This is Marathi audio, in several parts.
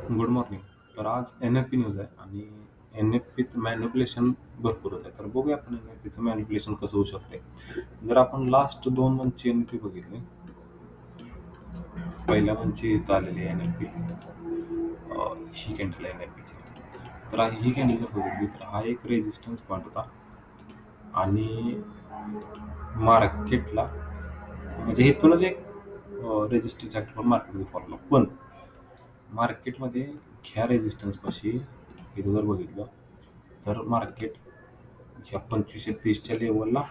Good morning. तर आज एन-एफ-पी न्यूज आहे आणि एन-एफ-पीत मॅनिप्युलेशन भरपूर होत आहे. तर बघूया आपण एन-एफ-पीचं मॅनिप्युलेशन कसं होऊ शकते. जर आपण लास्ट 2 मंथची एन-एफ-पी बघितली, पहिल्या मंथची इथं आलेली एन-एफ-पी ही कॅन्डल आहे एन-एफ-पीची. तर ही कॅन्डल जर बघितली तर हा एक रेजिस्टन्स पॉईंट होता आणि मार्केटला म्हणजे इथूनच एक रेजिस्टन्स ॲक्ट मार्केटमध्ये फॉलो पण मार्केटमध्ये ह्या रेजिस्टन्सपाशी इथं जर बघितलं तर मार्केट ह्या 2530च्या लेवलला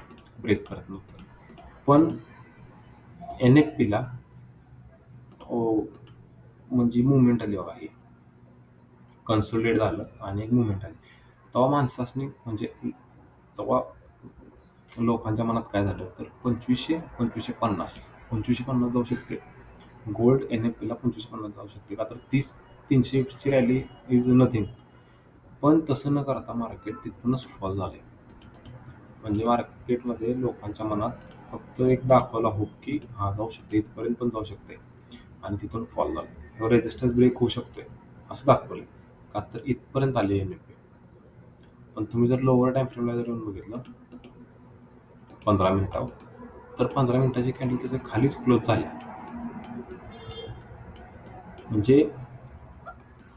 ब्रेक करत नव्हतं. पण एन-एफ-पीला म्हणजे मुवमेंट आली बघा ही. कन्सोलिडेट झालं आणि एक मुवमेंट आली. तेव्हा माणसासनी म्हणजे तेव्हा लोकांच्या मनात काय झालं तर 2500-2550 2550 जाऊ शकते. गोल्ड एन-एफ-पीला 2550 जाऊ शकते का तर 300ची रॅली इज नथिंग. पण तसं न करता मार्केट तिथूनच फॉल झाले. म्हणजे मार्केटमध्ये लोकांच्या मनात फक्त एक दाखवला होप की हा जाऊ शकते, इथपर्यंत पण जाऊ शकते आणि तिथून फॉल झाला. रेजिस्टन्स ब्रेक होऊ शकतोय असं दाखवलं का तर इथपर्यंत आली एन-एफ-पी. पण तुम्ही जर लोअर टाइम फ्रेमला जर येऊन बघितलं 15 मिनिटावर तर 15 मिनिटाची कॅन्डल त्याच्या खालीच क्लोज झाली. म्हणजे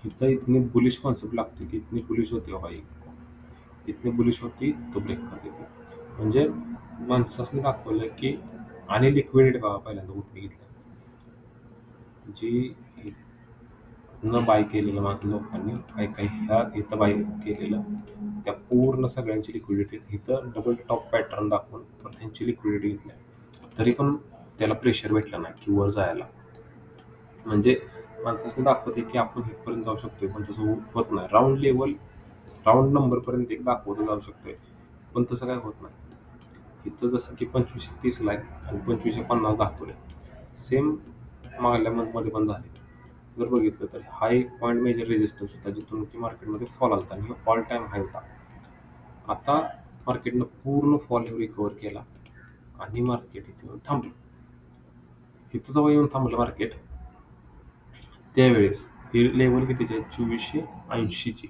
इथं इतनी बुलिश कॉन्सेप्ट लागते की इतनी बुलिश होती बाबा ही, इतनी बुलिश होती तो ब्रेक करते ती. म्हणजे माणसाने दाखवलं की आणि लिक्विडिटी बघा पहिल्यांदा कुठे घेतलं जी न बाय केलेलं मागं लोकांनी काही काही ह्या इथं बाय केलेलं त्या पूर्ण सगळ्यांची लिक्विडिटी इथं डबल टॉप पॅटर्न दाखवून पण त्यांची लिक्विडिटी घेतल्या तरी पण त्याला प्रेशर भेटलं नाही की वर जायला. म्हणजे माणसाने दाखवते की आपण इथपर्यंत जाऊ शकतोय पण तसं होत नाही. राऊंड नंबरपर्यंत एक दाखवलं जाऊ शकतोय पण तसं काय होत नाही. इथं जसं की 2530 आहे आणि 2550 दाखवले सेम मागल्या मंथमध्ये पण झाले. जर बघितलं तर हा एक पॉईंट मेजर रेजिस्टन्स होता जिथून की मार्केटमध्ये फॉल आला आणि ऑल टाइम हाय होता. आता मार्केटनं पूर्ण फॉल रिकवर केला आणि मार्केट इथे येऊन थांबलं. इथं जेव्हा येऊन थांबलं मार्केट त्यावेळेस ही लेवल कितीची आहे 2480ची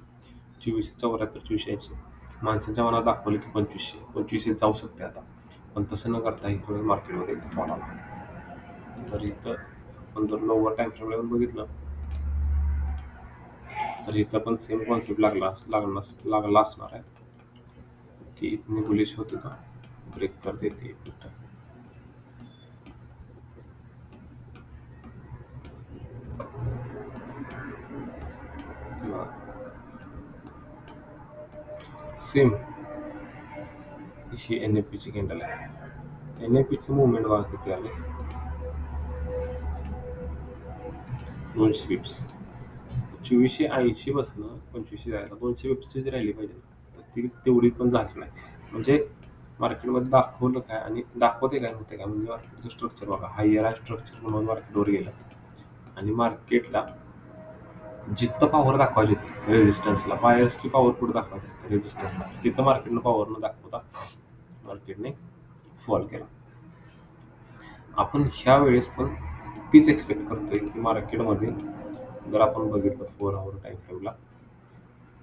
2474 2480 माणसाच्या मनात दाखवलं की 2500 जाऊ शकते आता. पण तसं न करता इथून मार्केटमध्ये फॉल आला. तर इथं आपण जर लोअर टाइम फ्रेमला येऊन बघितलं तर इथं पण सेम कॉन्सेप्ट लागला असणार आहे की इतनी बुलिश होते था ब्रेक कर देते सेम ही एन-एफ-पीची कॅन्डल आहे. एन-एफ-पीचं मुवमेंट बघा किती आले 200 बिप्स 2480 बसणं 2500 जायला 200 बिप्सची राहिली पाहिजे तर ती तेवढी पण झाली नाही. म्हणजे मार्केटमध्ये दाखवलं काय आणि दाखवते काय होते काय म्हणजे मार्केटचं स्ट्रक्चर बघा हायर स्ट्रक्चर म्हणून मार्केटवर गेलं आणि मार्केटला जिथं पॉवर दाखवायची होती रेजिस्टन्सला बायर्सची पॉवर कुठं दाखवायची असते रेजिस्टन्सला तिथं मार्केटनं पॉवर न दाखवता मार्केटने फॉल केला. आपण ह्या वेळेस पण तीच एक्सपेक्ट करतोय की मार्केटमध्ये जर आपण बघितलं 4 आवर टाइम फ्रेमला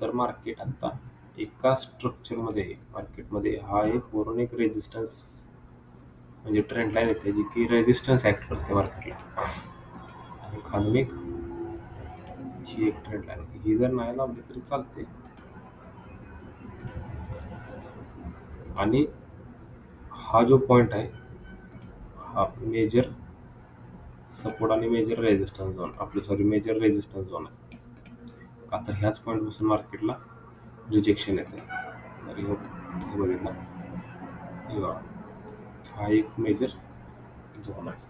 तर मार्केट आता एका स्ट्रक्चरमध्ये आहे. मार्केटमध्ये हा एक वरून एक रेजिस्टन्स म्हणजे ट्रेंड लाईन येते जी की रेजिस्टन्स ऍक्ट करते मार्केटला आणि खालून एक ही एक ट्रेंड लाईन ही जर नाही लावली तरी चालते. आणि हा जो पॉइंट आहे हा मेजर सपोर्ट आणि major resistance zone major resistance zone आहे. का तर ह्याच पॉईंटपासून मार्केटला रिजेक्शन येते. तरी हे बघितलं हा एक मेजर झोन आहे.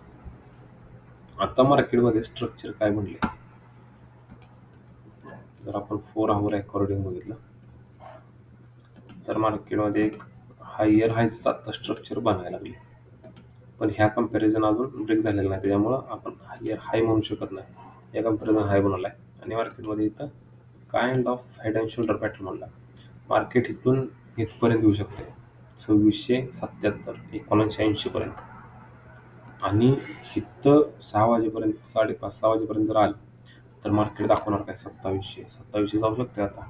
आता मार्केटमध्ये स्ट्रक्चर काय बनले जर आपण 4 आवर अकॉर्डिंग बघितलं तर मार्केटमध्ये एक हायर हायचं आता स्ट्रक्चर बनायला लागले. पण ह्या कंपॅरिझन अजून ब्रेक झालेला नाही त्याच्यामुळं आपण हायर हाय म्हणू शकत नाही. या कंपॅरिझन हाय बनवलाय आणि मार्केटमध्ये इथं kind of head and shoulder pattern म्हणला मार्केट इथून इथपर्यंत येऊ शकते 2677 1980 पर्यंत आणि इथं 6 वाजेपर्यंत 5:30-6 वाजेपर्यंत जर आलं तर मार्केट दाखवणार काय 2700 जाऊ शकते आता.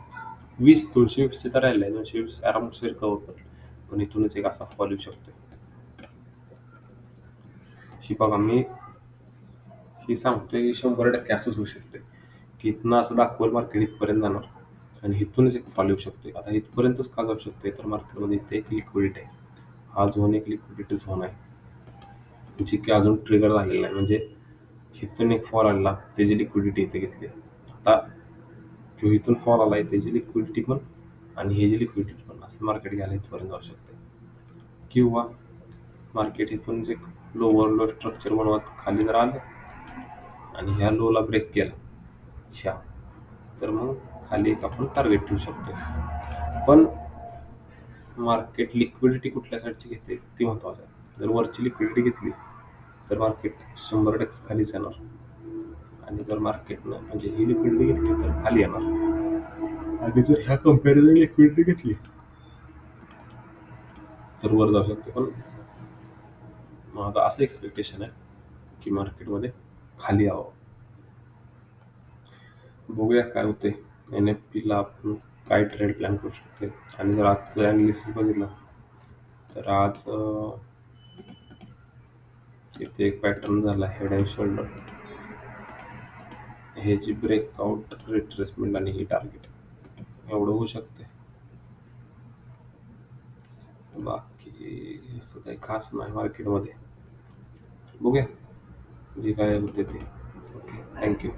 220चे तर राहिले, 220 आरामशीर रिकव्हर करेल. पण इथूनच एक असा फॉल येऊ शकतो. ही बघा मी ही सांगतोय, 100% असंच होऊ शकते की इथनं असं दाखवलं मार्केट इथपर्यंत जाणार आणि इथूनच एक फॉल येऊ शकते. आता इथपर्यंतच का जाऊ शकते, तर मार्केटमध्ये इथे एक लिक्विडिटी आहे. हा झोन एक लिक्विडिटी झोन आहे, जी की अजून ट्रिगर झालेला नाही. म्हणजे इथून एक फॉल आलेला, त्याची लिक्विडिटी इथे घेतली. आता जो इथून फॉल आलाय त्याची लिक्विडिटी पण आणि हे जी लिक्विडिटी पण, असं मार्केट घ्यायला इथपर्यंत जाऊ शकते. किंवा मार्केट इथून जे लोअर लो स्ट्रक्चर बनवत खाली जर आलं आणि ह्या लोला ब्रेक केला ह्या, तर मग खाली एक आपण टार्गेट ठेवू शकतो. पण मार्केट लिक्विडिटी कुठल्या साईडची घेते ती महत्वाचं आहे. जर वरची लिक्विडिटी घेतली तर मार्केट 100% खालीच येणार आणि जर मार्केटनं म्हणजे ही लिक्विडिटी घेतली तर खाली येणार आणि जर ह्या कंपॅरिझन लिक्विडिटी घेतली तर वर जाऊ शकते. पण माझं असं एक्सपेक्टेशन आहे की मार्केटमध्ये खाली यावं. बघूया काय होते. NFPला आपण काय ट्रेड प्लॅन करू शकते. आणि जर आजचं ॲनालिसिस बघितलं तर आज इथे एक पॅटर्न झाला हेड अँड शोल्डर, ह्याची ब्रेकआउट, रिट्रेसमेंट आणि ही टार्गेट एवढं होऊ शकते. बाकी असं काही खास नाही मार्केटमध्ये. बघूया जे काय होते ते. Okay, thank you.